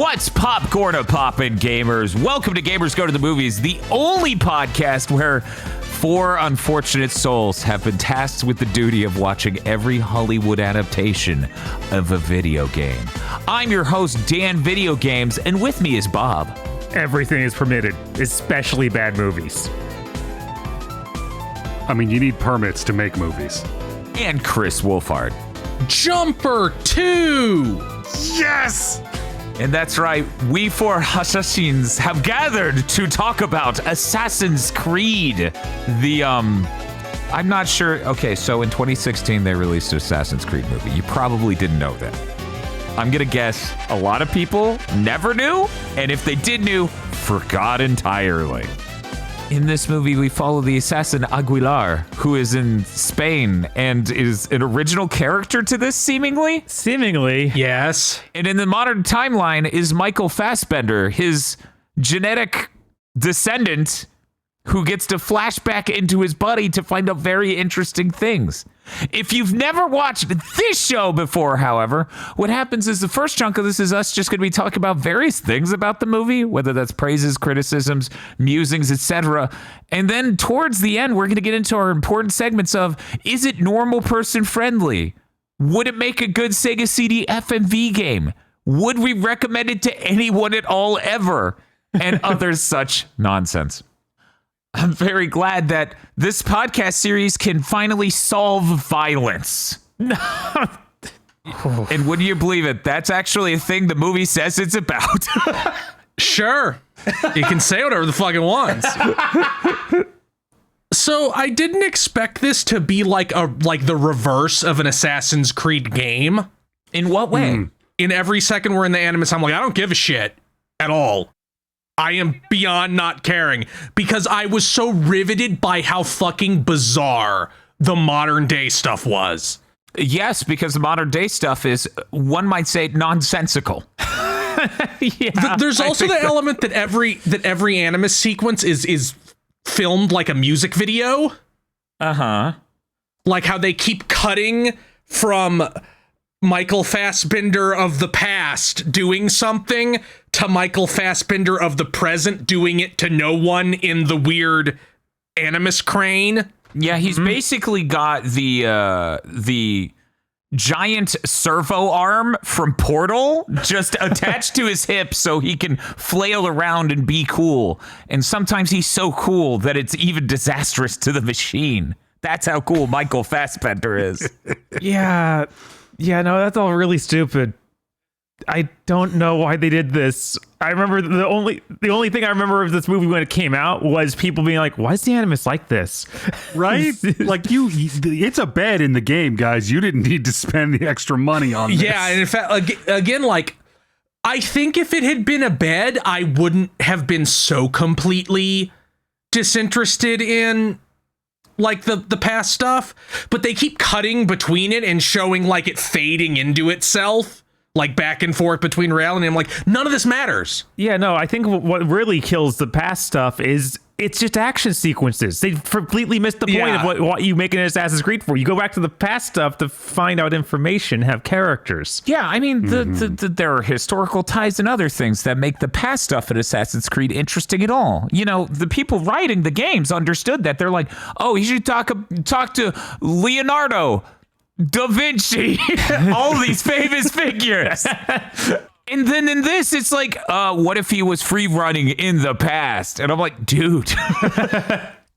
What's popcorn a poppin', gamers? Welcome to Gamers Go to the Movies, the only podcast where four unfortunate souls have been tasked with the duty of watching every Hollywood adaptation of a video game. I'm your host, Dan Video Games, and with me is Bob. Everything is permitted, especially bad movies. I mean, you need permits to make movies. And Chris Wolfhard. Jumper 2! Yes! And that's right, we four assassins have gathered to talk about Assassin's Creed. I'm not sure. Okay, so in 2016, they released an Assassin's Creed movie. You probably didn't know that. I'm gonna guess a lot of people never knew, and if they did knew, forgot entirely. In this movie, we follow the assassin Aguilar, who is in Spain and is an original character to this, seemingly. Seemingly. Yes. And in the modern timeline is Michael Fassbender, his genetic descendant, who gets to flash back into his body to find out very interesting things. If you've never watched this show before, however, what happens is the first chunk of this is us just going to be talking about various things about the movie, whether that's praises, criticisms, musings, etc. And then towards the end, we're going to get into our important segments of, is it normal person friendly? Would it make a good Sega CD FMV game? Would we recommend it to anyone at all ever? And other such nonsense. I'm very glad that this podcast series can finally solve violence. And wouldn't you believe it? That's actually a thing the movie says it's about. Sure. You can say whatever the fuck it wants. So I didn't expect this to be like the reverse of an Assassin's Creed game. In what way? In every second we're in the Animus, I'm like, I don't give a shit at all. I am beyond not caring because I was so riveted by how fucking bizarre the modern day stuff was. Yes, because the modern day stuff is, one might say, nonsensical. Yeah, There's also the element that every Animus sequence is filmed like a music video. Uh-huh. Like how they keep cutting from Michael Fassbender of the past doing something to Michael Fassbender of the present doing it to no one in the weird Animus crane. Yeah, he's basically got the giant servo arm from Portal just attached to his hip so he can flail around and be cool. And sometimes he's so cool that it's even disastrous to the machine. That's how cool Michael Fassbender is. Yeah, no, that's all really stupid. I don't know why they did this. I remember the only thing I remember of this movie when it came out was people being like, why is the Animus like this? Right? Like, it's a bed in the game, guys. You didn't need to spend the extra money on this. Yeah, and in fact, again, like, I think if it had been a bed, I wouldn't have been so completely disinterested in like the past stuff, but they keep cutting between it and showing like it fading into itself, like back and forth between reality. I'm like, none of this matters. Yeah, no, I think what really kills the past stuff is it's just action sequences. They completely missed the point of what you make an Assassin's Creed for. You go back to the past stuff to find out information, have characters. Yeah, I mean, there are historical ties and other things that make the past stuff in Assassin's Creed interesting at all. You know, the people writing the games understood that. They're like, oh, you should talk to Leonardo, Da Vinci, all these famous figures. And then in this, it's like, what if he was free running in the past? And I'm like, dude.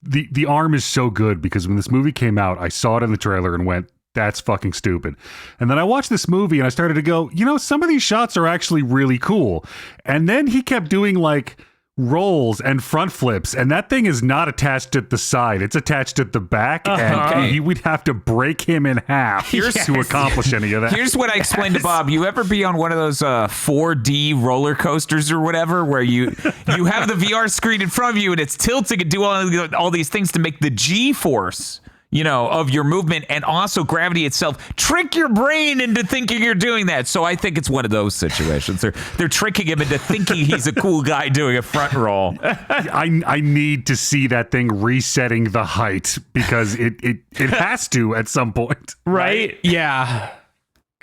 The arm is so good because when this movie came out, I saw it in the trailer and went, that's fucking stupid. And then I watched this movie and I started to go, you know, some of these shots are actually really cool. And then he kept doing like rolls and front flips, and that thing is not attached at the side, it's attached at the back, and we'd have to break him in half to accomplish any of that. Here's what I explained to Bob. You ever be on one of those 4D roller coasters or whatever, where you have the VR screen in front of you and it's tilting and do all these things to make the G-force, you know, of your movement and also gravity itself trick your brain into thinking you're doing that. So I think it's one of those situations. They're tricking him into thinking he's a cool guy doing a front roll. I need to see that thing resetting the height because it has to at some point. Right? Yeah.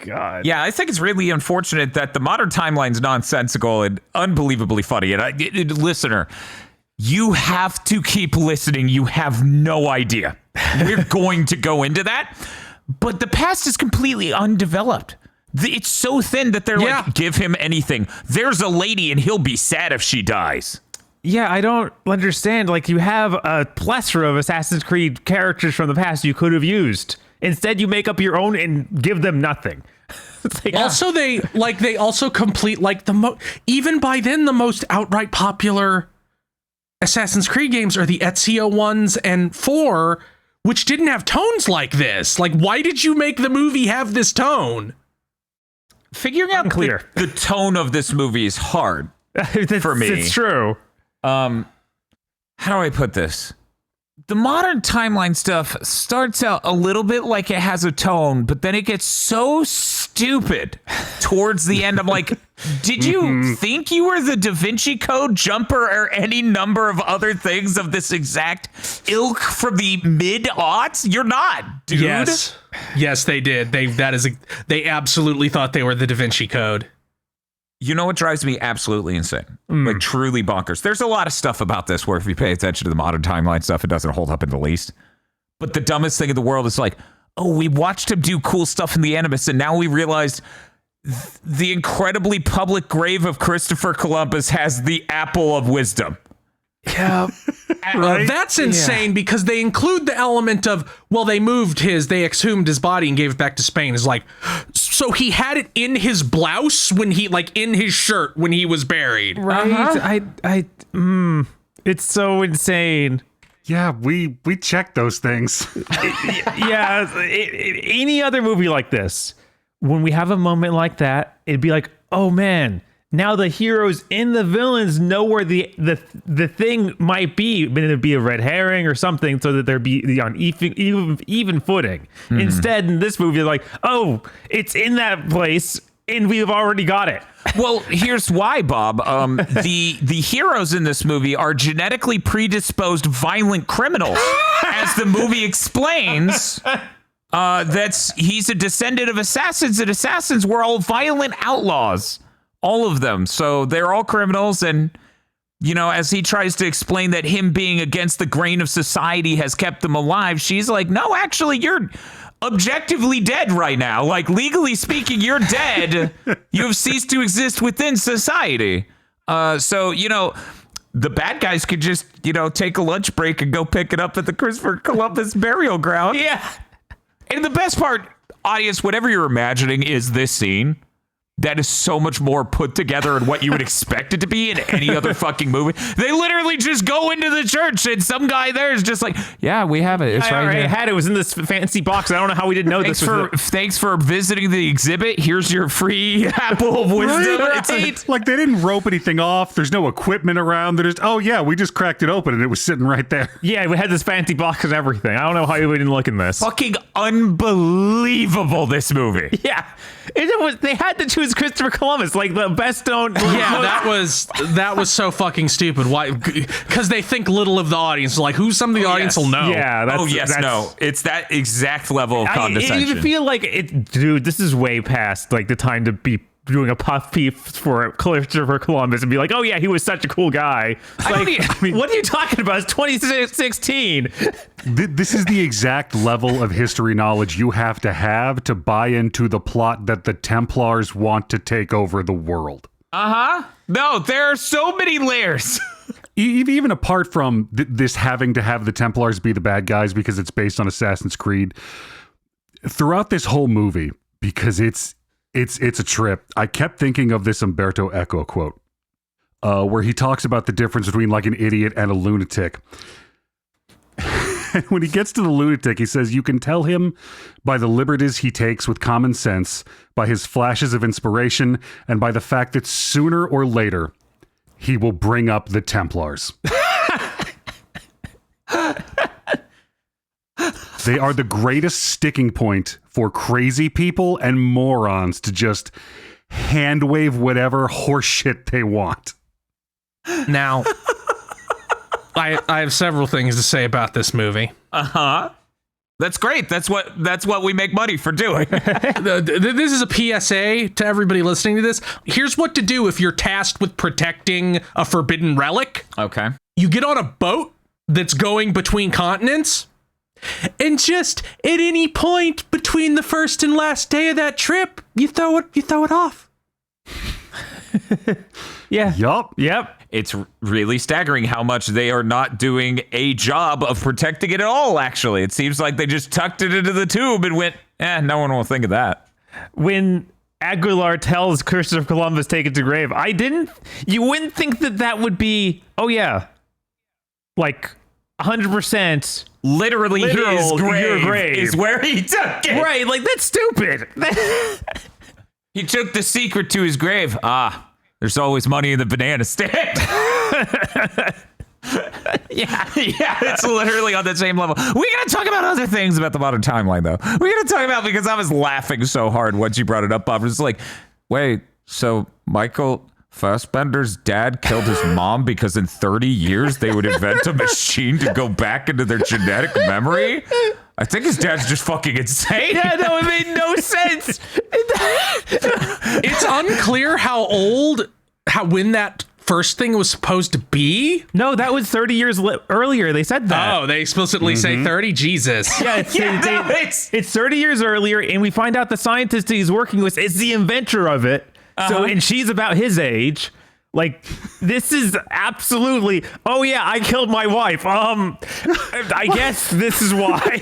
God. Yeah, I think it's really unfortunate that the modern timeline's nonsensical and unbelievably funny. And listener, you have to keep listening. You have no idea. We're going to go into that. But the past is completely undeveloped. It's so thin that they're like, give him anything. There's a lady and he'll be sad if she dies. Yeah, I don't understand. Like, you have a plethora of Assassin's Creed characters from the past you could have used. Instead, you make up your own and give them nothing. It's like, Also, they also complete like even by then the most outright popular Assassin's Creed games are the Ezio ones and 4, which didn't have tones like this. Like, why did you make the movie have this tone? Figuring out the tone of this movie is hard for me. It's true. How do I put this? The modern timeline stuff starts out a little bit like it has a tone, but then it gets so stupid towards the end. I'm like, did you think you were the Da Vinci Code jumper or any number of other things of this exact ilk from the mid-aughts? You're not, dude. Yes, they did. They absolutely thought they were the Da Vinci Code. You know what drives me absolutely insane? Like, truly bonkers. There's a lot of stuff about this where if you pay attention to the modern timeline stuff, it doesn't hold up in the least. But the dumbest thing in the world is like, oh, we watched him do cool stuff in the Animus, and now we realized the incredibly public grave of Christopher Columbus has the apple of wisdom. Yeah. Right? That's insane because they include the element of, well, they exhumed his body and gave it back to Spain. It's like, so he had it in his blouse when he, like, in his shirt when he was buried. Right. It's so insane. Yeah, we checked those things. Any other movie like this, when we have a moment like that, it'd be like, oh man, now the heroes and the villains know where the thing might be. It'd be a red herring or something, so that they'd be on even footing. Instead, in this movie, they're like, oh, it's in that place, and we've already got it. Well, here's why, Bob. The heroes in this movie are genetically predisposed violent criminals, as the movie explains. He's a descendant of assassins, and assassins were all violent outlaws. All of them. So they're all criminals. And, you know, as he tries to explain that him being against the grain of society has kept them alive, she's like, no, actually, you're objectively dead right now. Like, legally speaking, you're dead. You have ceased to exist within society. So, you know, the bad guys could just, you know, take a lunch break and go pick it up at the Christopher Columbus burial ground. Yeah. And the best part, audience, whatever you're imagining is this scene. That is so much more put together and what you would expect it to be in any other fucking movie. They literally just go into the church and some guy there is just like, yeah, we have it. It's right here. I had it. It was in this fancy box. I don't know how we didn't know Thanks for visiting the exhibit. Here's your free apple of wisdom. Right. Like, they didn't rope anything off. There's no equipment around. They're just, oh yeah, we just cracked it open and it was sitting right there. Yeah, we had this fancy box and everything. I don't know how we didn't look in this. Fucking unbelievable, this movie. Yeah. They had to choose Christopher Columbus, like the best known. Yeah, that was so fucking stupid. Why? Because they think little of the audience. Like, who's some of the audience will know? Yeah. It's that exact level of condescension. I even feel like dude, this is way past like the time to be doing a puff piece for Christopher Columbus and be like, oh yeah, he was such a cool guy. Like, what are you talking about? It's 2016. This is the exact level of history knowledge you have to buy into the plot that the Templars want to take over the world. No, there are so many layers. Even apart from this having to have the Templars be the bad guys because it's based on Assassin's Creed, throughout this whole movie, because it's a trip, I kept thinking of this Umberto Eco quote, where he talks about the difference between like an idiot and a lunatic. And when he gets to the lunatic, he says, you can tell him by the liberties he takes with common sense, by his flashes of inspiration, and by the fact that sooner or later, he will bring up the Templars. They are the greatest sticking point for crazy people and morons to just hand wave whatever horseshit they want. Now, I have several things to say about this movie. That's great. That's what we make money for doing. This is a PSA to everybody listening to this. Here's what to do if you're tasked with protecting a forbidden relic. Okay. You get on a boat that's going between continents, and just at any point between the first and last day of that trip, you throw it off. Yeah. Yep. It's really staggering how much they are not doing a job of protecting it at all, actually. It seems like they just tucked it into the tube and went, no one will think of that. When Aguilar tells Christopher Columbus take it to grave, you wouldn't think that would be, like 100%. Literally his your grave is where he took it. Right, like that's stupid. He took the secret to his grave. There's always money in the banana stand. Yeah, it's literally on the same level. We gotta talk about other things about the modern timeline, though. We gotta talk about, because I was laughing so hard once you brought it up, Bob. It's like, wait, so Michael Fassbender's dad killed his mom because in 30 years they would invent a machine to go back into their genetic memory? I think his dad's just fucking insane. Yeah, no, it made no sense. It's unclear when that first thing was supposed to be. No, that was 30 years earlier. They said that. Oh, they explicitly say 30? Jesus. Yeah, it's 30 years earlier, and we find out the scientist he's working with is the inventor of it. So, and she's about his age. Like, this is absolutely, I killed my wife. I guess this is why.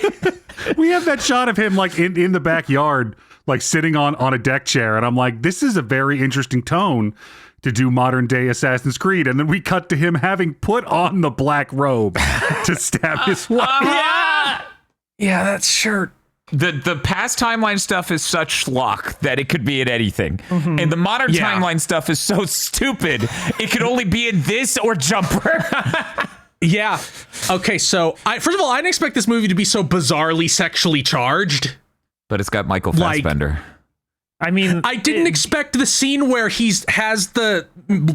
We have that shot of him like in the backyard, like sitting on a deck chair. And I'm like, this is a very interesting tone to do modern day Assassin's Creed. And then we cut to him having put on the black robe to stab his wife. Yeah, that's shirt. The past timeline stuff is such schlock that it could be in anything. And the modern timeline stuff is so stupid, it could only be in this or Jumper. Yeah. Okay, so first of all, I didn't expect this movie to be so bizarrely sexually charged. But it's got Michael Fassbender. I mean, I didn't expect the scene where has the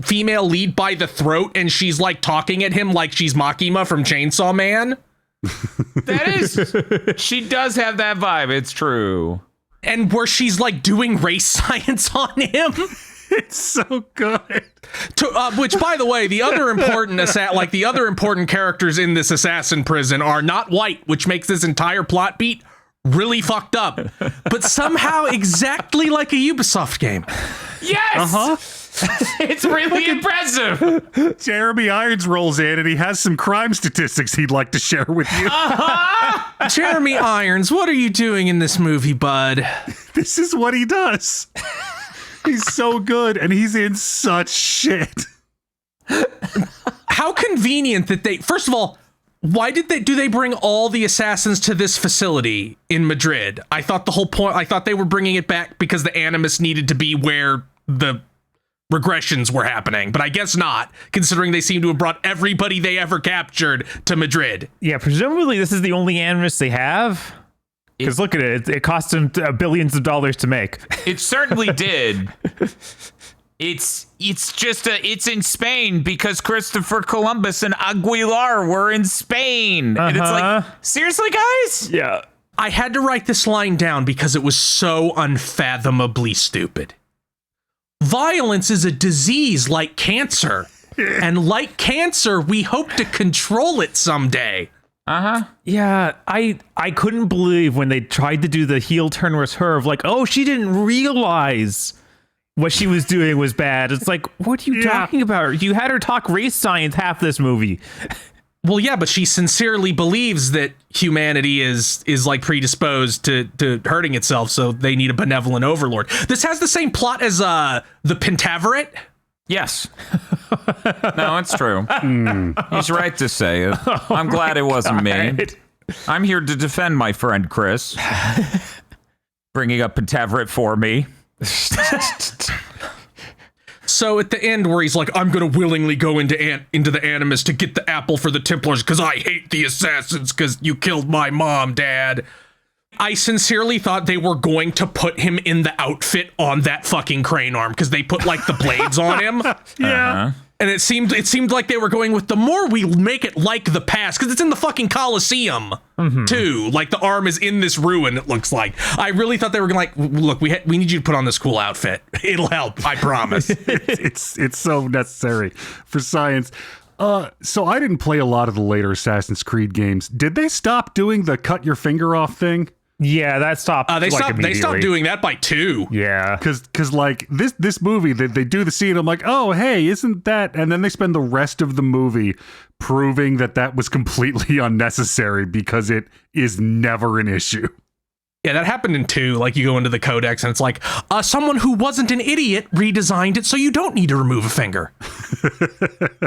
female lead by the throat and she's like talking at him like she's Makima from Chainsaw Man. She does have that vibe. It's true. And where she's like doing race science on him. It's so good. Which, by the way, the other important characters in this assassin prison are not white, which makes this entire plot beat really fucked up. But somehow exactly like a Ubisoft game. Yes. It's really impressive. Jeremy Irons rolls in and he has some crime statistics he'd like to share with you. Jeremy Irons, what are you doing in this movie, bud? This is what he does. He's so good and he's in such shit. How convenient that first of all, why do they bring all the assassins to this facility in Madrid? I thought they were bringing it back because the Animus needed to be where the regressions were happening, but I guess not, considering they seem to have brought everybody they ever captured to Madrid. Yeah, presumably this is the only Animus they have. Because look at it. It cost them billions of dollars to make. It certainly did. It's in Spain because Christopher Columbus and Aguilar were in Spain. And it's like, seriously, guys? Yeah. I had to write this line down because it was so unfathomably stupid. Violence is a disease like cancer. And like cancer, we hope to control it someday. Yeah, I couldn't believe when they tried to do the heel turn with her of like, oh, she didn't realize what she was doing was bad. It's like, what are you talking about? You had her talk race science half this movie. Well, yeah, but she sincerely believes that humanity is like predisposed to hurting itself, so they need a benevolent overlord. This has the same plot as the Pentaveret. Yes. No, it's true. He's right to say it. I'm glad it wasn't me. I'm here to defend my friend Chris. Bringing up Pentaveret for me. So at the end where he's like, I'm going to willingly go into the Animus to get the apple for the Templars because I hate the Assassins because you killed my mom, Dad. I sincerely thought they were going to put him in the outfit on that fucking crane arm because they put like the blades on him. Yeah. And it seemed like they were going with the more we make it like the past, because it's in the fucking Coliseum too. Like the arm is in this ruin. It looks like. I really thought they were gonna look. We need you to put on this cool outfit. It'll help. I promise. It's so necessary for science. So I didn't play a lot of the later Assassin's Creed games. Did they stop doing the cut your finger off thing? Yeah, that stopped. They stopped doing that by 2. Yeah, because like this movie, they do the scene. I'm like, oh hey, isn't that? And then they spend the rest of the movie proving that was completely unnecessary because it is never an issue. Yeah, that happened in 2. Like you go into the codex and it's like someone who wasn't an idiot redesigned it so you don't need to remove a finger.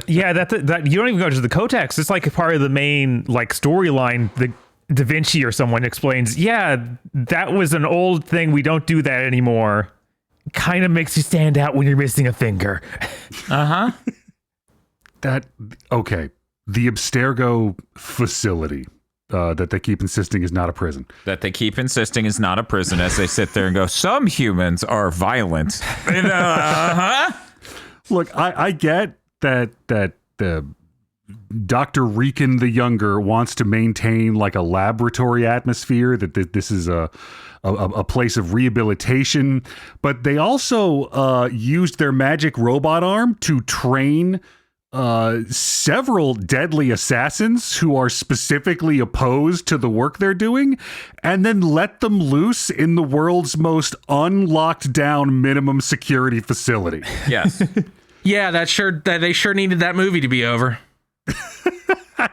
yeah, that you don't even go to the codex. It's like part of the main like storyline. The Da Vinci or someone explains, yeah, that was an old thing. We don't do that anymore. Kind of makes you stand out when you're missing a finger. Okay. The Abstergo facility that they keep insisting is not a prison. That they keep insisting is not a prison as they sit there and go, some humans are violent. Look, I get that the Dr. Riken the Younger wants to maintain like a laboratory atmosphere, that this is a place of rehabilitation, but they also used their magic robot arm to train several deadly assassins who are specifically opposed to the work they're doing, and then let them loose in the world's most unlocked down minimum security facility. Yes. Yeah, they sure needed that movie to be over. I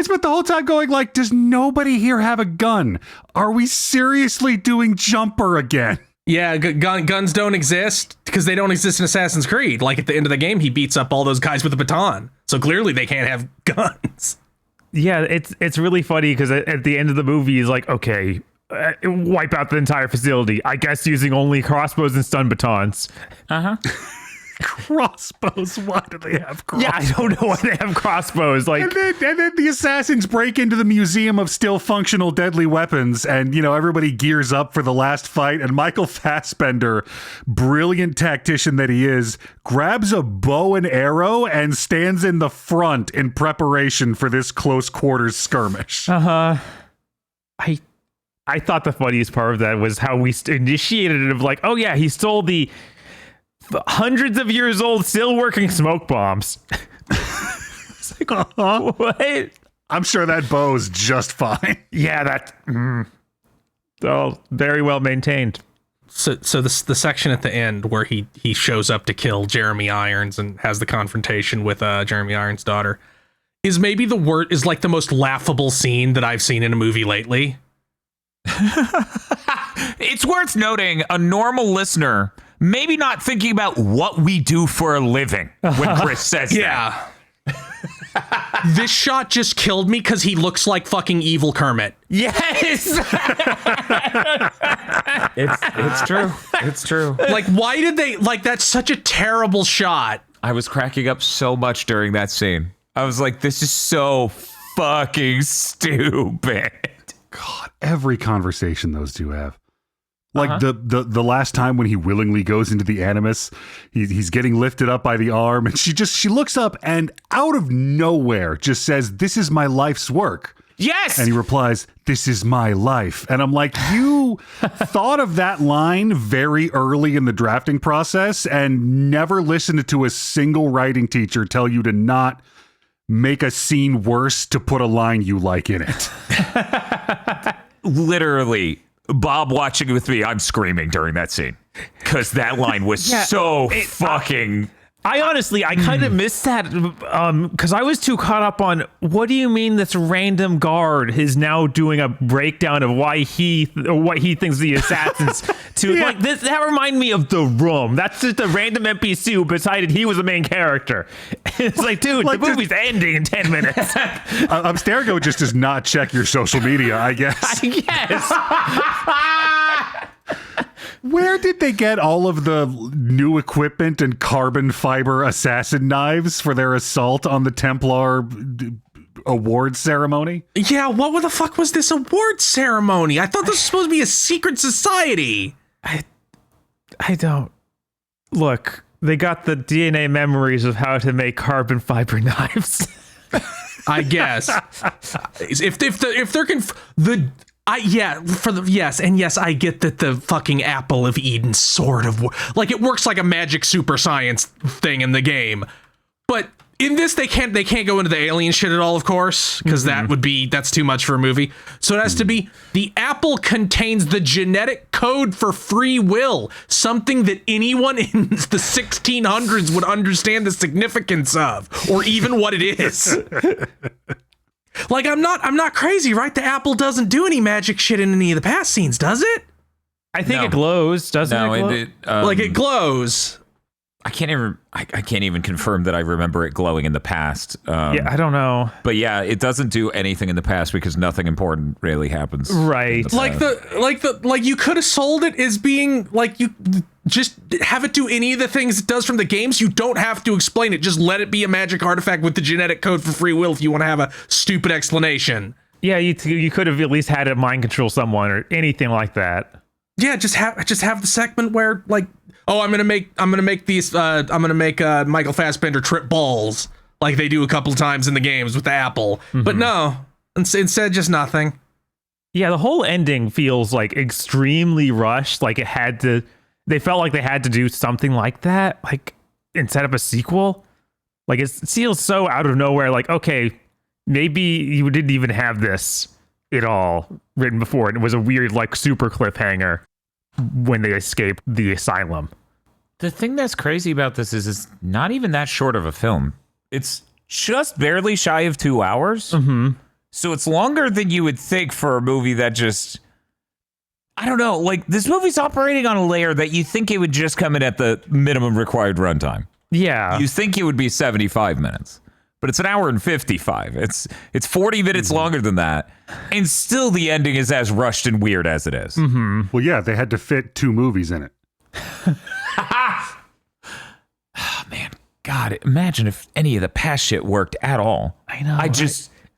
spent the whole time going like, does nobody here have a gun? Are we seriously doing Jumper again? Yeah, guns don't exist because they don't exist in Assassin's Creed. Like at the end of the game, he beats up all those guys with a baton. So clearly they can't have guns. Yeah, it's really funny because at the end of the movie, he's like, okay, wipe out the entire facility. I guess using only crossbows and stun batons. Crossbows? Why do they have crossbows? Yeah, I don't know why they have crossbows. Like, and then the assassins break into the Museum of Still Functional Deadly Weapons, and everybody gears up for the last fight, and Michael Fassbender, brilliant tactician that he is, grabs a bow and arrow and stands in the front in preparation for this close quarters skirmish. I thought the funniest part of that was how we initiated it of like, oh yeah, he stole the hundreds of years old still working smoke bombs. It's like, what? I'm sure that bow's just fine. Yeah, very well maintained. So the section at the end where he shows up to kill Jeremy Irons and has the confrontation with Jeremy Irons' daughter is maybe the most laughable scene that I've seen in a movie lately. It's worth noting, a normal listener maybe not thinking about what we do for a living when Chris says that. This shot just killed me because he looks like fucking evil Kermit. Yes. It's true. It's true. Like, why did they that's such a terrible shot. I was cracking up so much during that scene. I was like, this is so fucking stupid. God, every conversation those two have. Like the last time when he willingly goes into the Animus, he's getting lifted up by the arm, and she looks up and out of nowhere just says, "This is my life's work." Yes. And he replies, "This is my life." And I'm like, you thought of that line very early in the drafting process and never listened to a single writing teacher tell you to not make a scene worse to put a line you like in it. Literally. Bob watching with me, I'm screaming during that scene because that line was fucking. I honestly kind of missed that because I was too caught up on what do you mean this random guard is now doing a breakdown of what he thinks the assassins to like this. That reminded me of The Room. That's just a random NPC who decided he was the main character. It's like, dude, the movie's ending in 10 minutes. Abstergo just does not check your social media, I guess. Yes. Where did they get all of the new equipment and carbon fiber assassin knives for their assault on the Templar award ceremony. Yeah, what the fuck was this award ceremony? I thought this was supposed to be a secret society. I don't. Look, they got the DNA memories of how to make carbon fiber knives. I guess. if they're yes, I get that the fucking apple of Eden sort of like it works like a magic super science thing in the game, but in this they can't go into the alien shit at all, of course, because that's too much for a movie. So it has to be the apple contains the genetic code for free will, something that anyone in the 1600s would understand the significance of, or even what it is. Like, I'm not crazy, right? The apple doesn't do any magic shit in any of the past scenes, does it? I think it glows, doesn't it? Like it glows. I can't even confirm that I remember it glowing in the past. Yeah, I don't know. But yeah, it doesn't do anything in the past because nothing important really happens. Right. Like you could have sold it as being like you just have it do any of the things it does from the games. You don't have to explain it. Just let it be a magic artifact with the genetic code for free will if you want to have a stupid explanation. Yeah, you could have at least had it mind control someone or anything like that. Yeah, just have the segment where like, oh, I'm gonna make Michael Fassbender trip balls like they do a couple of times in the games with the apple. But no, instead just nothing. Yeah, the whole ending feels like extremely rushed. Like they felt like they had to do something like that, like and set up a sequel. Like it feels so out of nowhere. Like, okay, maybe you didn't even have this at all written before, and it was a weird like super cliffhanger when they escaped the asylum. The thing that's crazy about this is it's not even that short of a film. It's just barely shy of 2 hours. Mm-hmm. So it's longer than you would think for a movie that just, I don't know, like this movie's operating on a layer that you think it would just come in at the minimum required runtime. Yeah. You think it would be 75 minutes, but it's an hour and 55. It's 40 minutes longer than that. And still the ending is as rushed and weird as it is. Mm-hmm. Well, yeah, they had to fit 2 movies in it. Oh, man, God, imagine if any of the past shit worked at all. I know.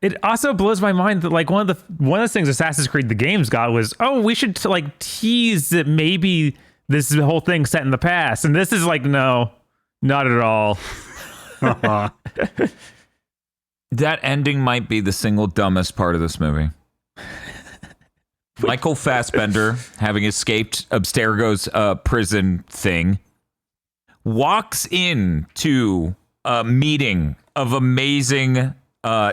It also blows my mind that like one of the things Assassin's Creed the games got was, oh, we should like tease that maybe this is the whole thing set in the past, and this is like, no, not at all. That ending might be the single dumbest part of this movie. Michael Fassbender, having escaped Abstergo's prison thing, walks into a meeting of amazing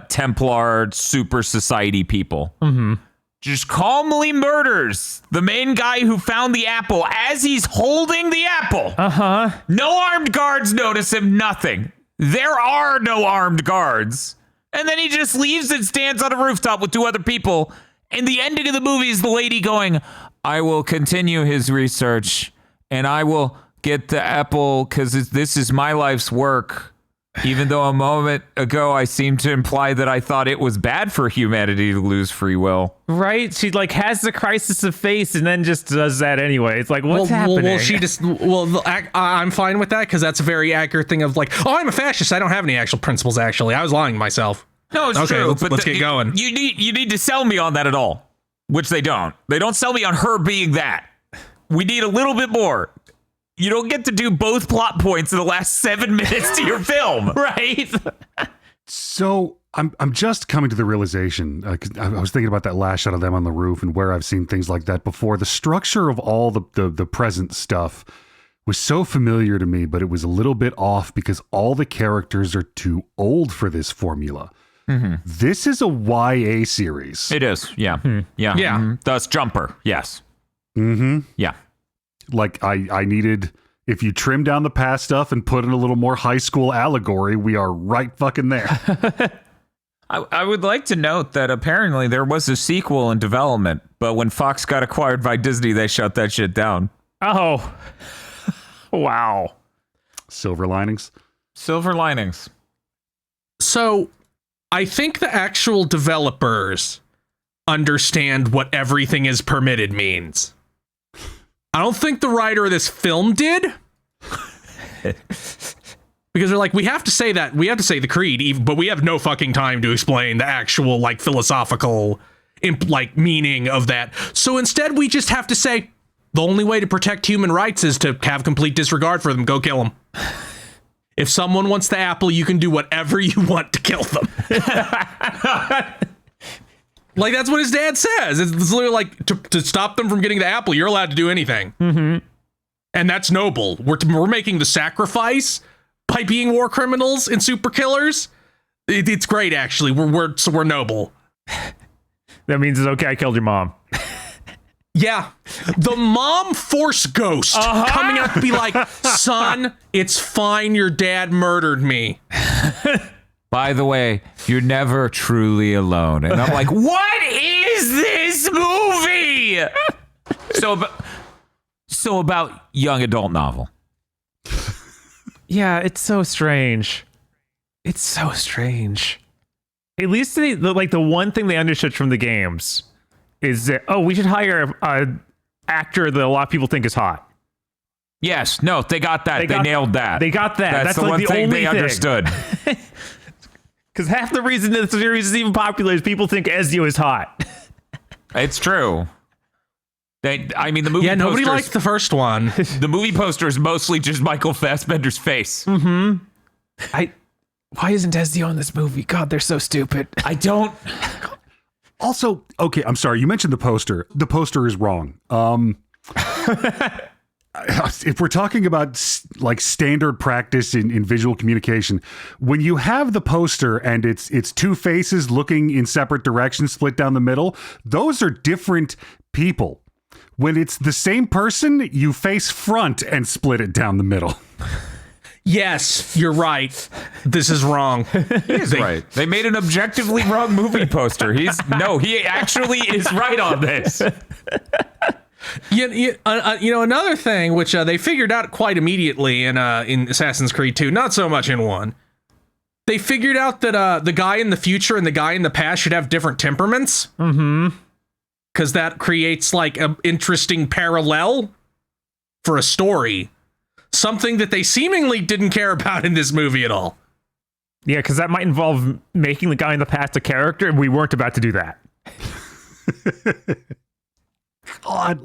Templar super society people. Mm-hmm. Just calmly murders the main guy who found the apple as he's holding the apple. Uh-huh. No armed guards notice him, nothing. There are no armed guards. And then he just leaves and stands on a rooftop with 2 other people. And the ending of the movie is the lady going, I will continue his research and I will get the apple because this is my life's work. Even though a moment ago I seemed to imply that I thought it was bad for humanity to lose free will. Right? She like has the crisis of faith and then just does that anyway. It's like, what's happening? I'm fine with that because that's a very accurate thing of like, oh, I'm a fascist. I don't have any actual principles, actually. I was lying to myself. No, it's true. Let's get going. You need to sell me on that at all, which they don't. They don't sell me on her being that. We need a little bit more. You don't get to do both plot points in the last 7 minutes to your film, right? So I'm just coming to the realization, 'cause I was thinking about that last shot of them on the roof and where I've seen things like that before. The structure of all the present stuff was so familiar to me, but it was a little bit off because all the characters are too old for this formula. Mm-hmm. This is a YA series. It is, yeah. Yeah. Mm-hmm. Thus Jumper, yes. Mm-hmm. Yeah. Like I needed, if you trim down the past stuff and put in a little more high school allegory, we are right fucking there. I would like to note that apparently there was a sequel in development, but when Fox got acquired by Disney, they shut that shit down. Oh, wow. Silver linings. Silver linings. So I think the actual developers understand what everything is permitted means. I don't think the writer of this film did. Because they're like, we have to say the creed, but we have no fucking time to explain the actual like philosophical meaning of that. So instead, we just have to say the only way to protect human rights is to have complete disregard for them. Go kill them. If someone wants the apple, you can do whatever you want to kill them. Like, that's what his dad says. It's literally like, to stop them from getting the apple, you're allowed to do anything. Mm-hmm. And that's noble. We're making the sacrifice by being war criminals and super killers. It's great, actually. We're noble. That means it's okay. I killed your mom. Yeah. The mom force ghost coming up to be like, son, it's fine. Your dad murdered me. By the way, you're never truly alone. And I'm like, what is this movie? So about young adult novel. Yeah, it's so strange. It's so strange. At least the one thing they understood from the games is that, we should hire an actor that a lot of people think is hot. Yes, no, they got that. They nailed that. They got that. That's the like one the thing only they understood. Because half the reason that the series is even popular is people think Ezio is hot. It's true. The movie. Yeah, nobody liked the first one. The movie poster is mostly just Michael Fassbender's face. Mm-hmm. Why isn't Ezio in this movie? God, they're so stupid. I don't. Also, okay, I'm sorry. You mentioned the poster. The poster is wrong. If we're talking about like standard practice in visual communication, when you have the poster and it's two faces looking in separate directions, split down the middle, those are different people. When it's the same person, you face front and split it down the middle. Yes, you're right. This is wrong. He's right. They made an objectively wrong movie poster. He actually is right on this. Another thing which they figured out quite immediately in Assassin's Creed 2, not so much in 1. They figured out that the guy in the future and the guy in the past should have different temperaments. Mm-hmm. Because that creates like an interesting parallel for a story. Something that they seemingly didn't care about in this movie at all. Yeah, because that might involve making the guy in the past a character, and we weren't about to do that. God,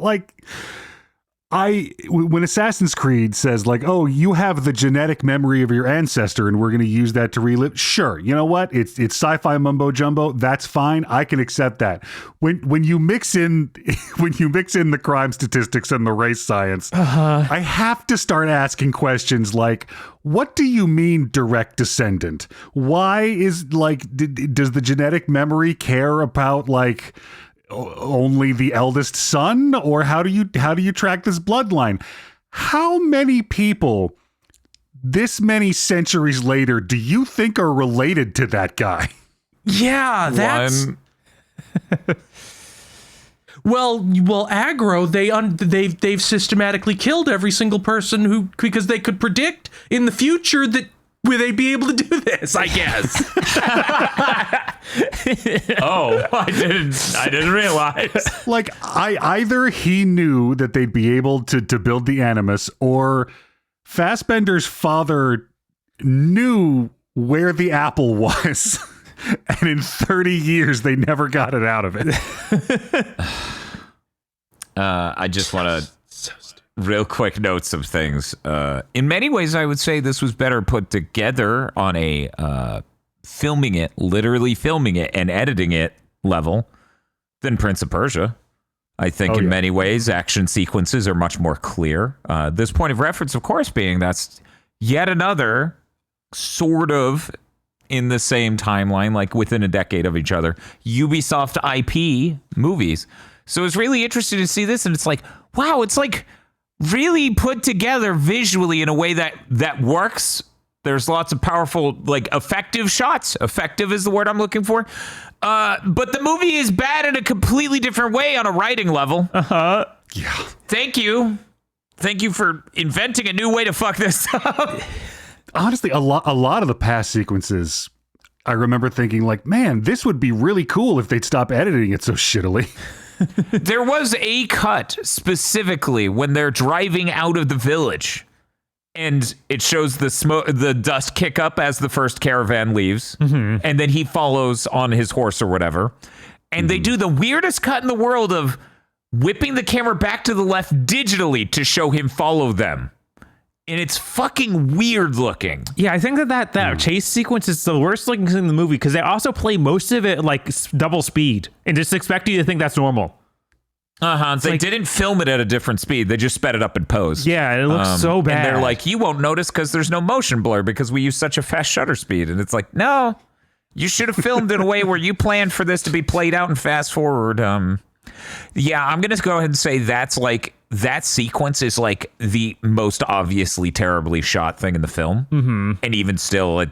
when Assassin's Creed says like, oh, you have the genetic memory of your ancestor and we're going to use that to relive. Sure. You know what? It's sci-fi mumbo jumbo. That's fine. I can accept that. When you mix in the crime statistics and the race science, I have to start asking questions like, what do you mean direct descendant? Why is does the genetic memory care about like only the eldest son, or how do you track this bloodline? How many people this many centuries later do you think are related to that guy? Yeah, that's well, aggro. They've systematically killed every single person because they could predict in the future that they'd be able to do this, I guess. Oh, I didn't realize. Like, either he knew that they'd be able to build the Animus, or Fassbender's father knew where the apple was, and in 30 years they never got it out of it. I just want to real quick note some things. In many ways, I would say this was better put together on a literally filming it and editing it level than Prince of Persia. I think in many ways, action sequences are much more clear. This point of reference, of course, being that's yet another sort of in the same timeline, like within a decade of each other, Ubisoft IP movies. So it's really interesting to see this, and it's like, wow, it's like really put together visually in a way that works. There's lots of powerful, like, effective shots. Effective is the word I'm looking for. But the movie is bad in a completely different way on a writing level. Uh-huh. Yeah. Thank you for inventing a new way to fuck this up. Honestly, a lot of the past sequences, I remember thinking like, man, this would be really cool if they'd stop editing it so shittily. There was a cut specifically when they're driving out of the village. and it shows the smoke, the dust kick up as the first caravan leaves, and then he follows on his horse or whatever. And they do the weirdest cut in the world of whipping the camera back to the left digitally to show him follow them. And it's fucking weird looking. Yeah, I think that chase sequence is the worst looking thing in the movie because they also play most of it like double speed and just expect you to think that's normal. They didn't film it at a different speed. They just sped it up in post. Yeah, it looks so bad. And they're like, you won't notice because there's no motion blur because we use such a fast shutter speed. And it's like, no, you should have filmed in a way where you planned for this to be played out and fast forward. Yeah, I'm going to go ahead and say that's like, that sequence is like the most obviously terribly shot thing in the film. And even still,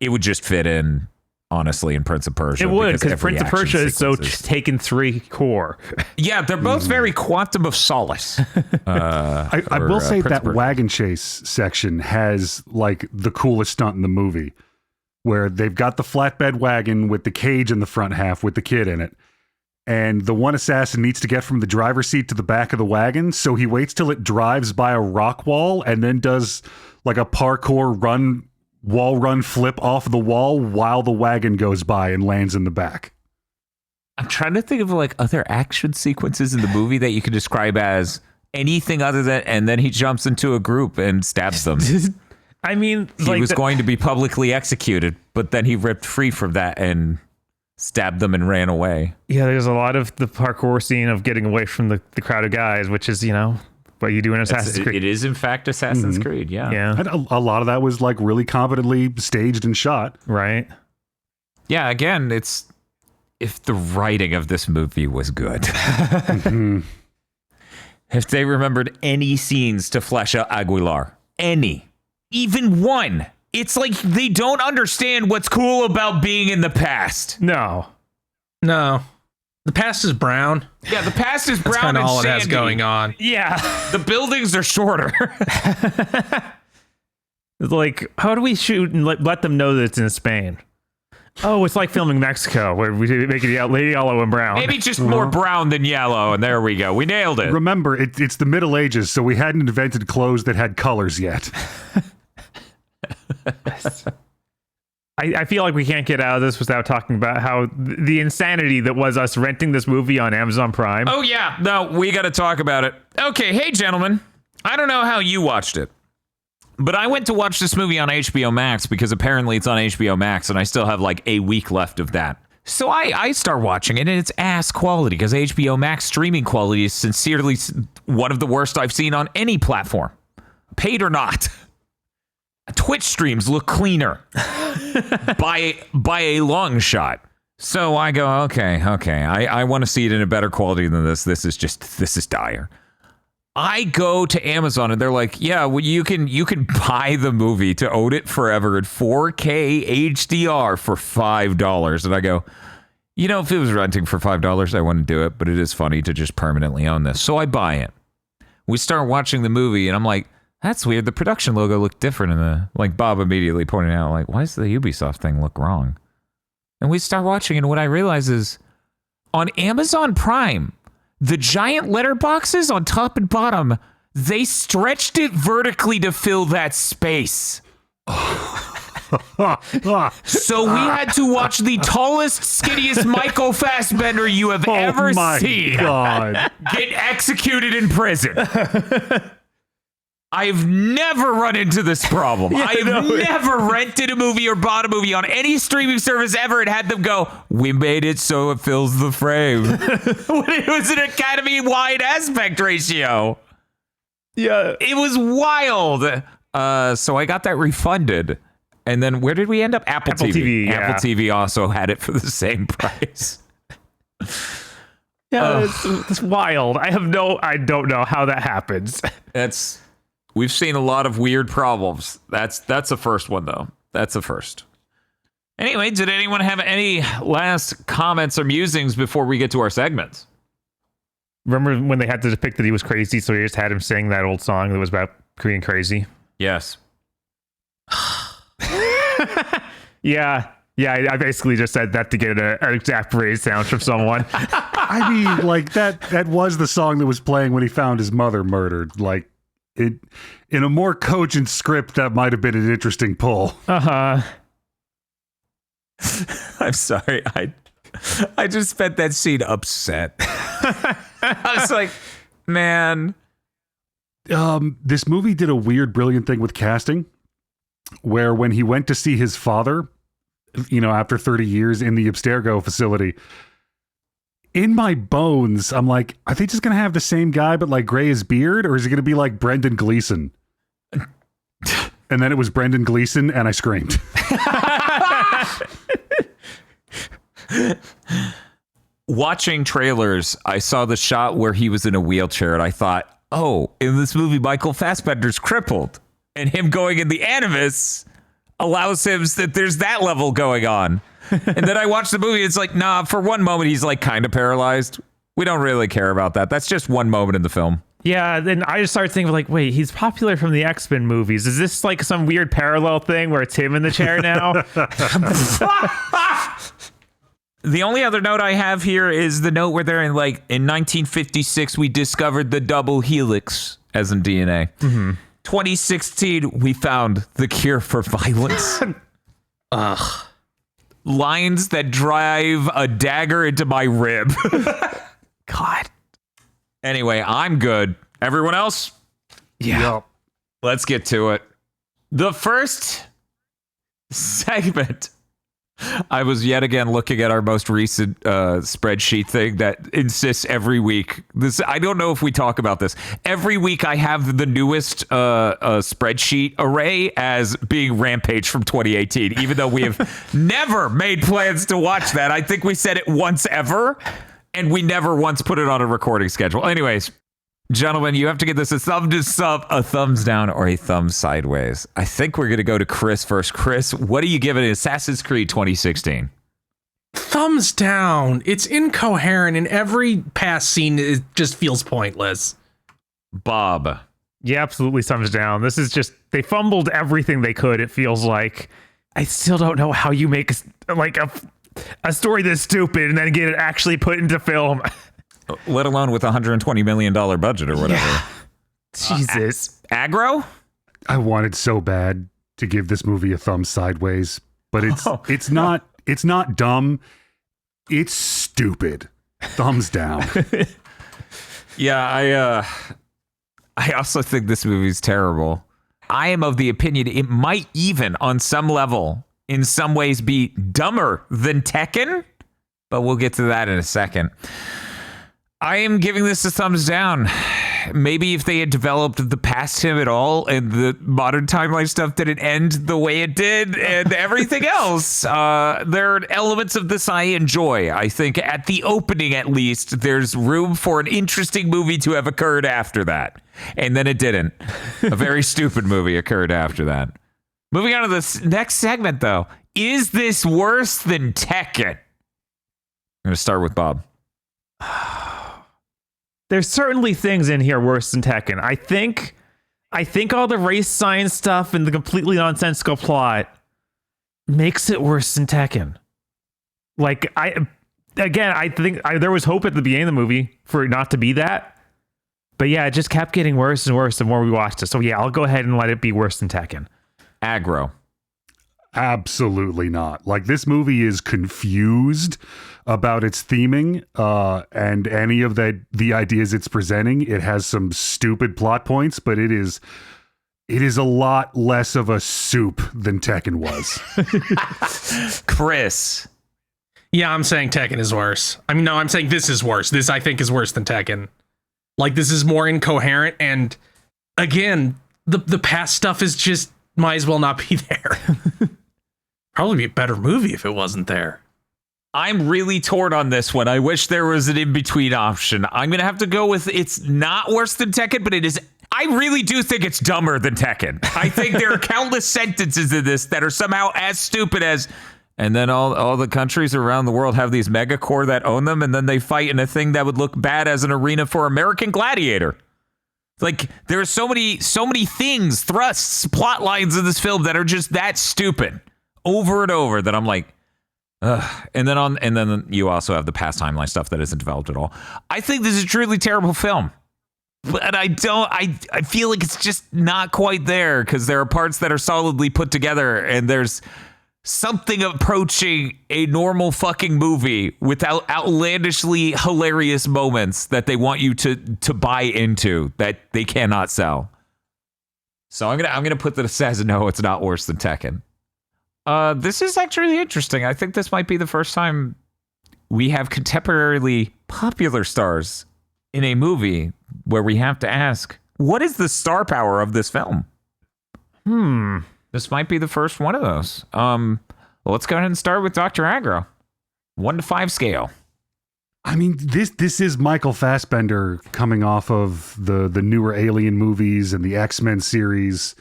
it would just fit in, honestly, in Prince of Persia. It would, because Prince of Persia is so Taken 3 core. Yeah, they're both very Quantum of Solace. I will say that wagon chase section has like the coolest stunt in the movie, where they've got the flatbed wagon with the cage in the front half with the kid in it. And the one assassin needs to get from the driver's seat to the back of the wagon, so he waits till it drives by a rock wall and then does like a parkour wall run flip off the wall while the wagon goes by and lands in the back. I'm trying to think of like other action sequences in the movie that you could describe as anything other than, and then he jumps into a group and stabs them. I mean, he was going to be publicly executed, but then he ripped free from that and stabbed them and ran away. Yeah, there's a lot of the parkour scene of getting away from the crowd of guys, which is, what you do in Assassin's Creed. It is, in fact, Assassin's Creed, yeah. And a lot of that was like really competently staged and shot. Right. Yeah, again, it's if the writing of this movie was good. If they remembered any scenes to flesh out Aguilar. Any. Even one. It's like they don't understand what's cool about being in the past. No. The past is brown. Yeah, the past is brown and all sandy. it has going on. Yeah. The buildings are shorter. It's like, how do we shoot and let them know that it's in Spain? Oh, it's like filming Mexico, where we make it yellow and brown. Maybe just more brown than yellow, and there we go. We nailed it. Remember, it's the Middle Ages, so we hadn't invented clothes that had colors yet. I feel like we can't get out of this without talking about how the insanity that was us renting this movie on Amazon Prime. Oh, yeah. No, we got to talk about it. Okay, hey, gentlemen. I don't know how you watched it, but I went to watch this movie on HBO Max because apparently it's on HBO Max, and I still have like a week left of that. So I start watching it, and it's ass quality because HBO Max streaming quality is sincerely one of the worst I've seen on any platform, paid or not. Twitch streams look cleaner by a long shot. So I go, okay. I want to see it in a better quality than this. This is dire. I go to Amazon and they're like, yeah, well, you can buy the movie to own it forever in 4K HDR for $5. And I go, if it was renting for $5, I wouldn't do it, but it is funny to just permanently own this. So I buy it. We start watching the movie and I'm like, that's weird. The production logo looked different in the, like Bob immediately pointed out, like, why does the Ubisoft thing look wrong? And we start watching, and what I realize is on Amazon Prime, the giant letterboxes on top and bottom, they stretched it vertically to fill that space. So we had to watch the tallest, skinniest Michael Fassbender you have ever seen God. get executed in prison. I've never run into this problem. I've never rented a movie or bought a movie on any streaming service ever and had them go, we made it so it fills the frame. When it was an Academy-wide aspect ratio. Yeah. It was wild. So I got that refunded. And then where did we end up? Apple TV. Yeah. Apple TV also had it for the same price. Yeah, it's wild. I don't know how that happens. We've seen a lot of weird problems. That's the first one, though. That's the first. Anyway, did anyone have any last comments or musings before we get to our segments? Remember when they had to depict that he was crazy, so they just had him sing that old song that was about being crazy? Yes. Yeah, I basically just said that to get an exasperated sound from someone. I mean, like that was the song that was playing when he found his mother murdered. Like, In a more cogent script, that might have been an interesting pull. Uh-huh. I'm sorry. I just spent that scene upset. I was like, man. This movie did a weird, brilliant thing with casting, where when he went to see his father, after 30 years in the Abstergo facility, in my bones, I'm like, are they just going to have the same guy but like gray his beard? Or is it going to be like Brendan Gleeson? And then it was Brendan Gleeson and I screamed. Watching trailers, I saw the shot where he was in a wheelchair and I thought, oh, in this movie, Michael Fassbender's crippled. And him going in the Animus allows him that there's that level going on. And then I watched the movie. It's like, nah, for one moment, he's like kind of paralyzed. We don't really care about that. That's just one moment in the film. Yeah, then I just started thinking like, wait, he's popular from the X-Men movies. Is this like some weird parallel thing where it's him in the chair now? The only other note I have here is the note where they're in 1956, we discovered the double helix, as in DNA. Mm-hmm. 2016, we found the cure for violence. Ugh. Lines that drive a dagger into my rib. God. Anyway, I'm good. Everyone else? Yeah. Yep. Let's get to it. The first segment, I was yet again looking at our most recent spreadsheet thing that insists every week. I don't know if we talk about this. Every week I have the newest spreadsheet array as being Rampage from 2018, even though we have never made plans to watch that. I think we said it once ever, and we never once put it on a recording schedule. Anyways, gentlemen, you have to get this a thumbs down, or a thumb sideways. I think we're going to go to Chris first. Chris, what do you give it in Assassin's Creed 2016? Thumbs down. It's incoherent, and every past scene it just feels pointless. Bob. Yeah, absolutely thumbs down. This is just, they fumbled everything they could, it feels like. I still don't know how you make a story this stupid and then get it actually put into film. Let alone with a $120 million budget or whatever. Yeah. Jesus. Aggro? I wanted so bad to give this movie a thumb sideways, but it's not dumb. It's stupid. Thumbs down. Yeah, I also think this movie's terrible. I am of the opinion it might even, on some level, in some ways, be dumber than Tekken, but we'll get to that in a second. I am giving this a thumbs down. Maybe if they had developed the past him at all and the modern timeline stuff didn't end the way it did and everything else, there are elements of this I enjoy. I think at the opening, at least, there's room for an interesting movie to have occurred after that. And then it didn't. A very stupid movie occurred after that. Moving on to the next segment, though. Is this worse than Tekken? I'm going to start with Bob. There's certainly things in here worse than Tekken. I think all the race science stuff and the completely nonsensical plot makes it worse than Tekken. Like, I think there was hope at the beginning of the movie for it not to be that. But yeah, it just kept getting worse and worse the more we watched it. So yeah, I'll go ahead and let it be worse than Tekken. Aggro. Absolutely not. Like, this movie is confused about its theming and any of the ideas it's presenting. It has some stupid plot points, but it is a lot less of a soup than Tekken was. Chris. Yeah, I'm saying Tekken is worse. I mean, no, I'm saying this is worse. This, I think, is worse than Tekken. Like, this is more incoherent, and again, the past stuff is just might as well not be there. Probably be a better movie if it wasn't there. I'm really torn on this one. I wish there was an in-between option. I'm going to have to go with it's not worse than Tekken, but it is. I really do think it's dumber than Tekken. I think there are countless sentences in this that are somehow as stupid as, and then all the countries around the world have these megacorps that own them, and then they fight in a thing that would look bad as an arena for American Gladiator. Like, there are so many things, thrusts, plot lines in this film that are just that stupid over and over that I'm like, ugh. And then you also have the past timeline stuff that isn't developed at all. I think this is a truly terrible film. But I feel like it's just not quite there because there are parts that are solidly put together and there's something approaching a normal fucking movie without outlandishly hilarious moments that they want you to buy into that they cannot sell. So I'm gonna put this as no, it's not worse than Tekken. This is actually interesting. I think this might be the first time we have contemporarily popular stars in a movie where we have to ask, what is the star power of this film? This might be the first one of those. Well, let's go ahead and start with Dr. Aggro. 1 to 5 scale. I mean, this is Michael Fassbender coming off of the newer Alien movies and the X-Men series.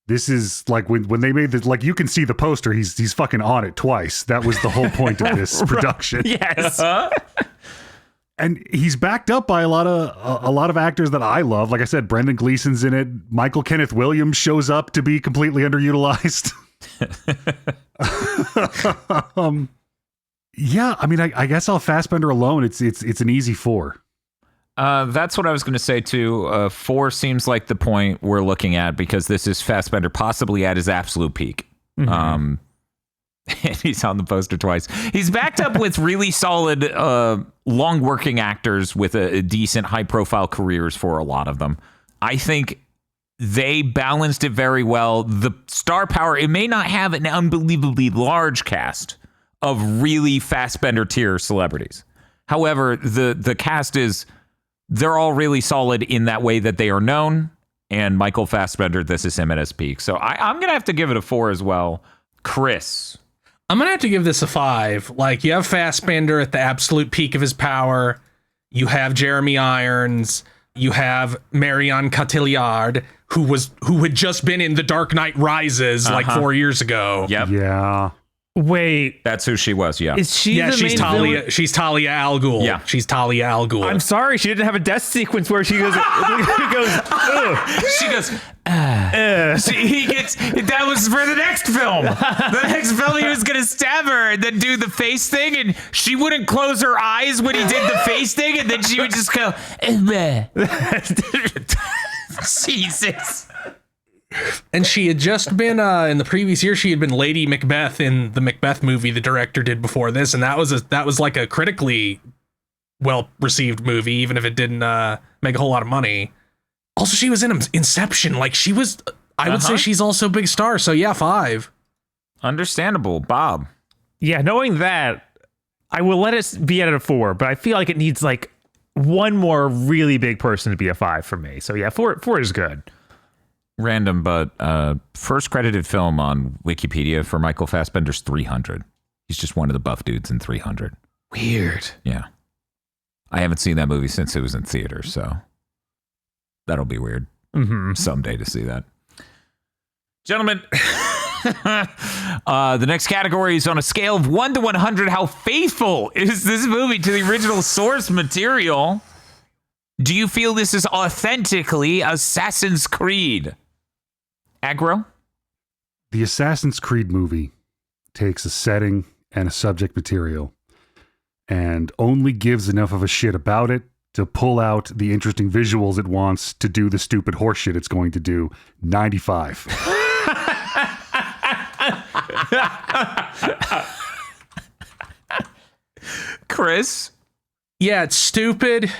This is like when they made this, like you can see the poster, he's fucking on it twice. That was the whole point of this production. Yes. And he's backed up by a lot of actors that I love. Like I said, Brendan Gleeson's in it. Michael Kenneth Williams shows up to be completely underutilized. Yeah, I mean, I guess I'll Fassbender alone. It's an easy 4. That's what I was going to say too. 4 seems like the point we're looking at because this is Fassbender possibly at his absolute peak. And he's on the poster twice. He's backed up with really solid, long working actors with a decent high profile careers for a lot of them. I think they balanced it very well. The star power, it may not have an unbelievably large cast of really Fassbender tier celebrities. However, the cast they're all really solid in that way that they are known. And Michael Fassbender, this is him at his peak. So I'm going to have to give it a 4 as well. Chris. I'm going to have to give this a 5. Like, you have Fassbender at the absolute peak of his power. You have Jeremy Irons. You have Marion Cotillard, who had just been in The Dark Knight Rises like 4 years ago. Yep. Yeah. Wait, That's who she was, yeah. is she the she's main Talia. villain? She's Talia al Ghul. Yeah. She's Talia al Ghul. I'm sorry, she didn't have a death sequence where she goes, ugh. She goes, that was for the next film. The next film, he was going to stab her and then do the face thing, and she wouldn't close her eyes when he did the face thing, and then she would just go, Jesus. And she had just been in the previous year. She had been Lady Macbeth in the Macbeth movie the director did before this, and that was like a critically well received movie, even if it didn't make a whole lot of money. Also, she was in Inception. Like, she was. I would say she's also a big star. So yeah, 5. Understandable, Bob. Yeah, knowing that, I will let it be at a 4, but I feel like it needs like one more really big person to be a 5 for me. So yeah, 4 is good. Random, but first credited film on Wikipedia for Michael Fassbender's 300. He's just one of the buff dudes in 300. Weird. Yeah. I haven't seen that movie since it was in theaters, so that'll be weird someday to see that. Gentlemen, the next category is on a scale of 1 to 100. How faithful is this movie to the original source material? Do you feel this is authentically Assassin's Creed? Aggro? The Assassin's Creed movie takes a setting and a subject material and only gives enough of a shit about it to pull out the interesting visuals it wants to do the stupid horseshit it's going to do. 95. Chris? Yeah, it's stupid.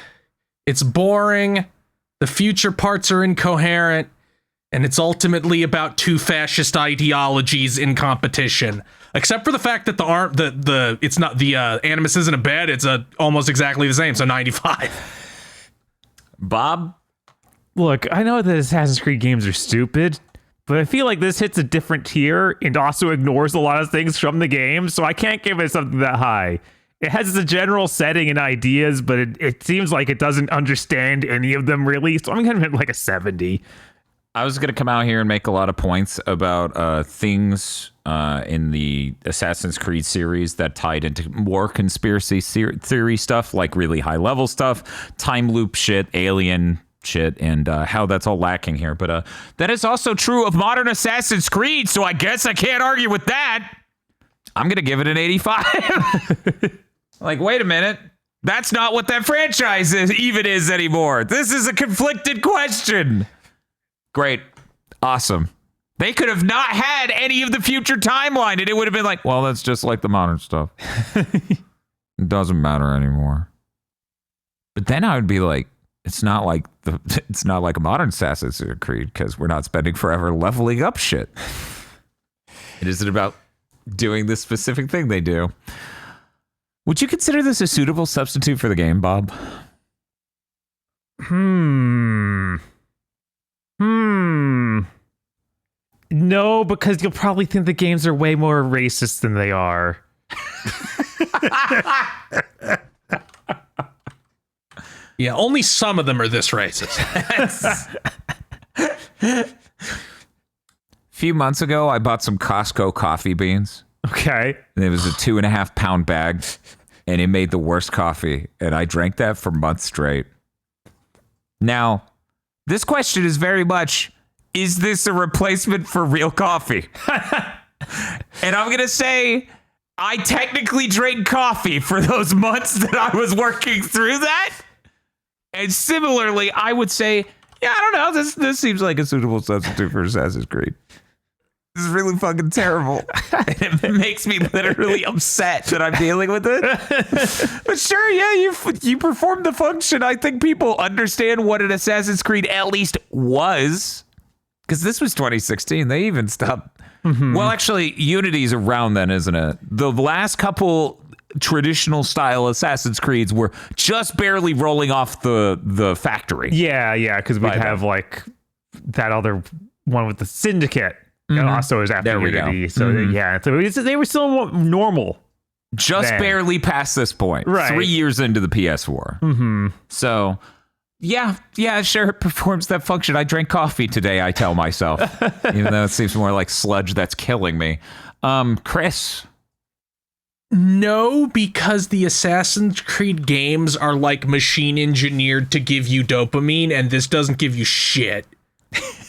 It's boring. The future parts are incoherent. And it's ultimately about 2 fascist ideologies in competition. Except for the fact that it's not the Animus isn't a bed. It's almost exactly the same. So 95. Bob? Look, I know that Assassin's Creed games are stupid, but I feel like this hits a different tier and also ignores a lot of things from the game, so I can't give it something that high. It has a general setting and ideas, but it seems like it doesn't understand any of them really, so I'm going to hit like a 70. I was going to come out here and make a lot of points about things in the Assassin's Creed series that tied into more conspiracy theory stuff, like really high level stuff, time loop shit, alien shit, and how that's all lacking here. But that is also true of modern Assassin's Creed, so I guess I can't argue with that. I'm going to give it an 85. Like, wait a minute. That's not what that franchise even is anymore. This is a conflicted question. Great. Awesome. They could have not had any of the future timeline, and it would have been like, well, that's just like the modern stuff. It doesn't matter anymore. But then I would be like, it's not like a modern Assassin's Creed because we're not spending forever leveling up shit. It isn't about doing this specific thing they do. Would you consider this a suitable substitute for the game, Bob? No, because you'll probably think the games are way more racist than they are. Yeah, only some of them are this racist. A few months ago, I bought some Costco coffee beans. Okay. And it was a 2.5 pound bag, and it made the worst coffee. And I drank that for months straight. Now, this question is very much, is this a replacement for real coffee? And I'm going to say, I technically drank coffee for those months that I was working through that. And similarly, I would say, yeah, I don't know. This seems like a suitable substitute for Assassin's Creed. This is really fucking terrible. And it makes me literally upset that I'm dealing with it. But sure, yeah, you performed the function. I think people understand what an Assassin's Creed at least was. Because this was 2016. They even stopped. Mm-hmm. Well, actually, Unity's around then, isn't it? The last couple traditional style Assassin's Creeds were just barely rolling off the factory. Yeah, because we'd have like that other one with the Syndicate. Mm-hmm. And also is after Unity. So yeah, so they were still normal. Just then. Barely past this point. Right. 3 years into the PS4. Mm-hmm. So yeah, sure, it performs that function. I drank coffee today, I tell myself. Even though it seems more like sludge that's killing me. Chris? No, because the Assassin's Creed games are like machine engineered to give you dopamine, and this doesn't give you shit.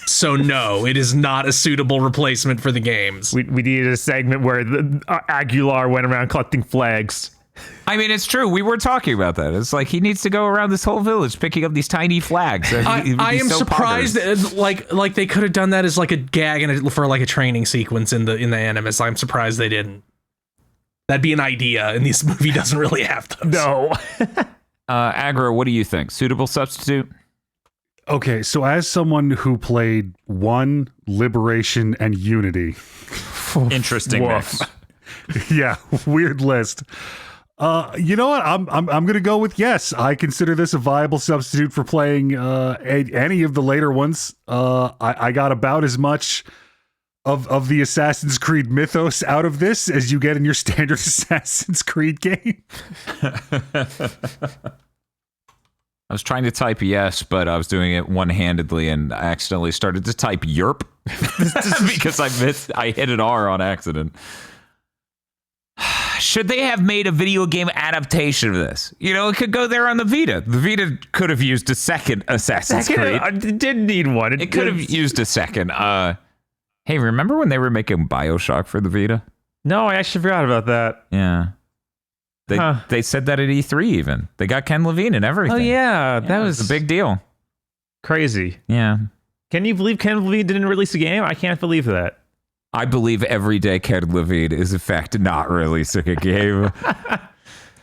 So no, it is not a suitable replacement for the games. We needed a segment where Aguilar went around collecting flags. I mean, it's true. We were talking about that. It's like he needs to go around this whole village picking up these tiny flags. I am so surprised that, like they could have done that as like a gag and for like a training sequence in the Animus. I'm surprised they didn't. That'd be an idea, and this movie doesn't really have those. No. Aggro, what do you think? Suitable substitute? Okay, so as someone who played 1, Liberation, and Unity. Interesting mix. Yeah, weird list. You know what? I'm going to go with yes. I consider this a viable substitute for playing any of the later ones. I got about as much of the Assassin's Creed mythos out of this as you get in your standard Assassin's Creed game. I was trying to type yes, but I was doing it one-handedly and I accidentally started to type yerp because I hit an R on accident. Should they have made a video game adaptation of this? You know, it could go there on the Vita. The Vita could have used a second Assassin's Creed. It didn't need one. It could have used a second. Hey, remember when they were making BioShock for the Vita? No, I actually forgot about that. Yeah. They said that at E3 even. They got Ken Levine and everything. Oh, yeah. That was a big deal. Crazy. Yeah. Can you believe Ken Levine didn't release a game? I can't believe that. I believe every day Ken Levine is, in fact, not releasing a game.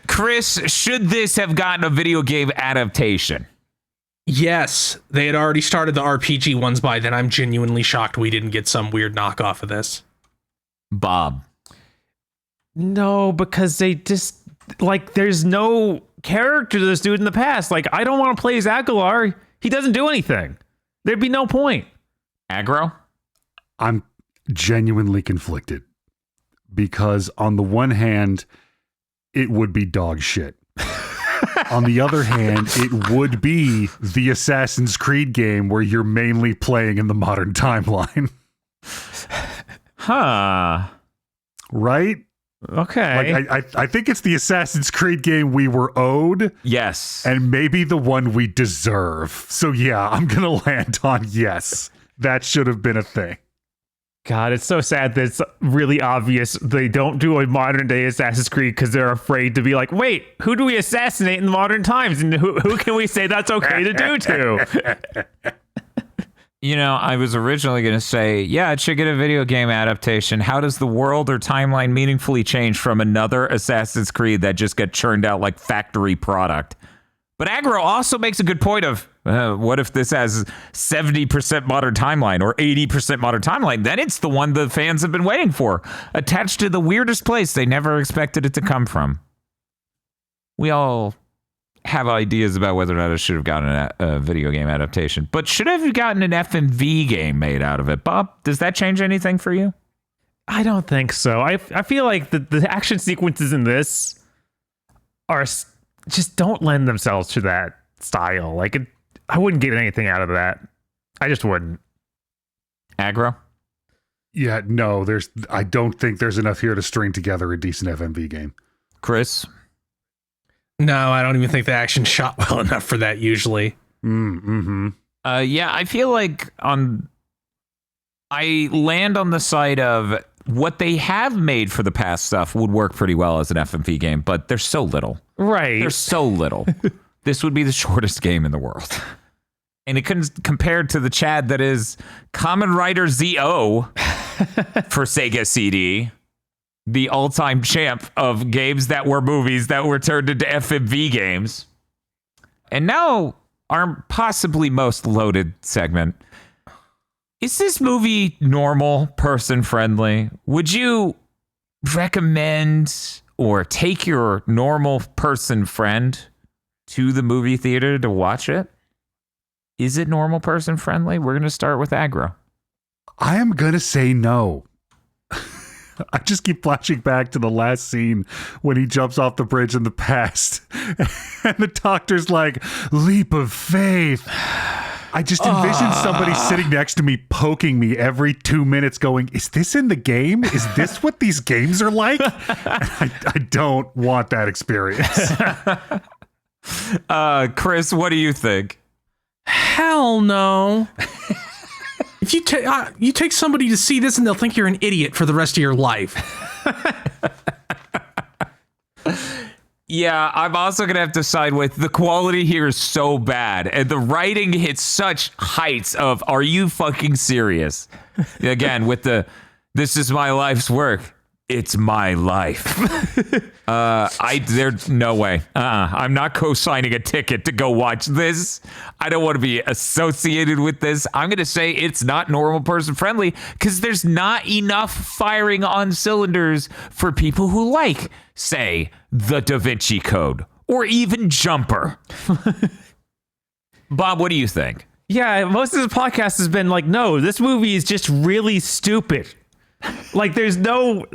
Chris, should this have gotten a video game adaptation? Yes. They had already started the RPG ones by then. I'm genuinely shocked we didn't get some weird knockoff of this. Bob. No, because they just... Like, there's no character to this dude in the past. Like, I don't want to play as Aguilar. He doesn't do anything. There'd be no point. Aggro? I'm genuinely conflicted. Because on the one hand, it would be dog shit. On the other hand, it would be the Assassin's Creed game where you're mainly playing in the modern timeline. Huh. Right? Okay. Like I think it's the Assassin's Creed game we were owed. Yes. And maybe the one we deserve. So yeah, I'm going to land on yes. That should have been a thing. God, it's so sad that it's really obvious they don't do a modern day Assassin's Creed because they're afraid to be like, wait, who do we assassinate in modern times? And who can we say that's okay to do to? You know, I was originally going to say, yeah, it should get a video game adaptation. How does the world or timeline meaningfully change from another Assassin's Creed that just got churned out like factory product? But Aggro also makes a good point of, what if this has 70% modern timeline or 80% modern timeline? Then it's the one the fans have been waiting for, attached to the weirdest place they never expected it to come from. We all have ideas about whether or not it should have gotten a video game adaptation, but should have gotten an FMV game made out of it. Bob, does that change anything for you? I don't think so. I feel like the action sequences in this are just don't lend themselves to that style. Like, I wouldn't get anything out of that. I just wouldn't. Aggro? Yeah, no, I don't think there's enough here to string together a decent FMV game. Chris? No, I don't even think the action shot well enough for that usually. Mm-hmm. Yeah, I feel like I land on the side of what they have made for the past stuff would work pretty well as an FMV game, but there's so little. Right. There's so little. This would be the shortest game in the world. And it couldn't compare to the Chad that is Kamen Rider ZO for Sega CD, the all-time champ of games that were movies that were turned into FMV games. And now, our possibly most loaded segment. Is this movie normal, person-friendly? Would you recommend or take your normal person friend to the movie theater to watch it? Is it normal, person-friendly? We're going to start with Aggro. I am going to say no. I just keep flashing back to the last scene when he jumps off the bridge in the past. And the doctor's like, leap of faith. I just envision somebody sitting next to me poking me every 2 minutes going, is this in the game? Is this what these games are like? I don't want that experience. Chris, what do you think? Hell no. If you take somebody to see this and they'll think you're an idiot for the rest of your life. Yeah, I'm also going to have to side with the quality here is so bad. And the writing hits such heights of, are you fucking serious? Again, with the, this is my life's work. It's my life. There's no way. I'm not co-signing a ticket to go watch this. I don't want to be associated with this. I'm going to say it's not normal person friendly because there's not enough firing on cylinders for people who like, say, the Da Vinci Code or even Jumper. Bob, what do you think? Yeah, most of the podcast has been like, no, this movie is just really stupid. Like, there's no...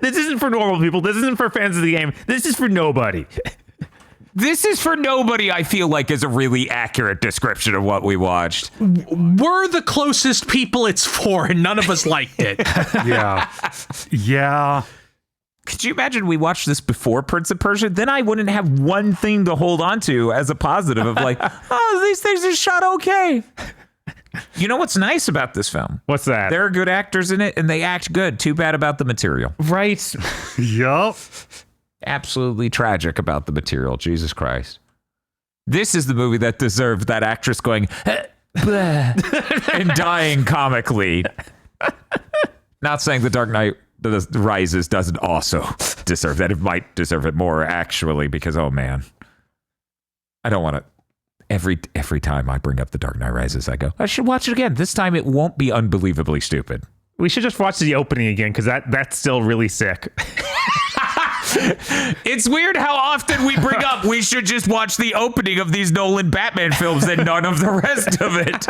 This isn't for normal people. This isn't for fans of the game. This is for nobody. This is for nobody, I feel like, is a really accurate description of what we watched. We're the closest people it's for, and none of us liked it. Yeah. Yeah. Could you imagine we watched this before Prince of Persia? Then I wouldn't have one thing to hold on to as a positive of like, oh, these things are shot okay. You know what's nice about this film? What's that? There are good actors in it, and they act good. Too bad about the material. Right. Yup. Absolutely tragic about the material. Jesus Christ. This is the movie that deserved that actress going, and dying comically. Not saying The Dark Knight Rises doesn't also deserve that. It might deserve it more, actually, because, oh, man. I don't want to. Every time I bring up The Dark Knight Rises, I go, I should watch it again. This time it won't be unbelievably stupid. We should just watch the opening again, because that's still really sick. It's weird how often we bring up we should just watch the opening of these Nolan Batman films and none of the rest of it.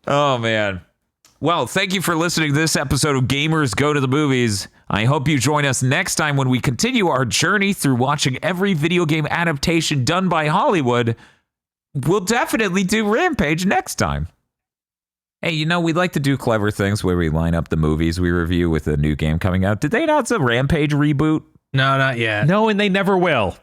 Oh, man. Well, thank you for listening to this episode of Gamers Go to the Movies. I hope you join us next time when we continue our journey through watching every video game adaptation done by Hollywood. We'll definitely do Rampage next time. Hey, you know, we'd like to do clever things where we line up the movies we review with a new game coming out. Did they announce a Rampage reboot? No, not yet. No, and they never will.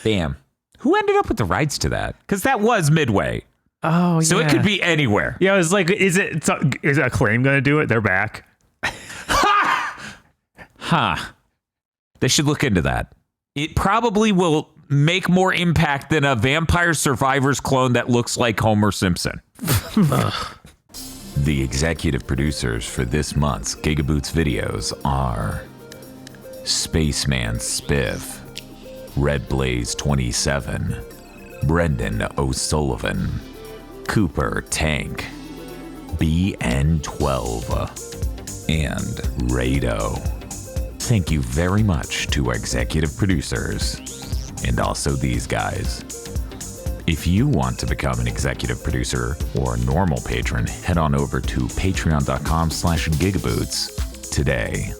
Damn. Who ended up with the rights to that? Because that was Midway. Oh, So it could be anywhere. Yeah, it's like, is Acclaim going to do it? They're back. Huh. They should look into that. It probably will make more impact than a Vampire Survivors clone that looks like Homer Simpson. The executive producers for this month's GigaBoots videos are Spaceman Spiff, Red Blaze 27, Brendan O'Sullivan, Cooper Tank, BN12, and Rado. Thank you very much to our executive producers, and also these guys. If you want to become an executive producer or a normal patron, head on over to patreon.com/gigaboots today.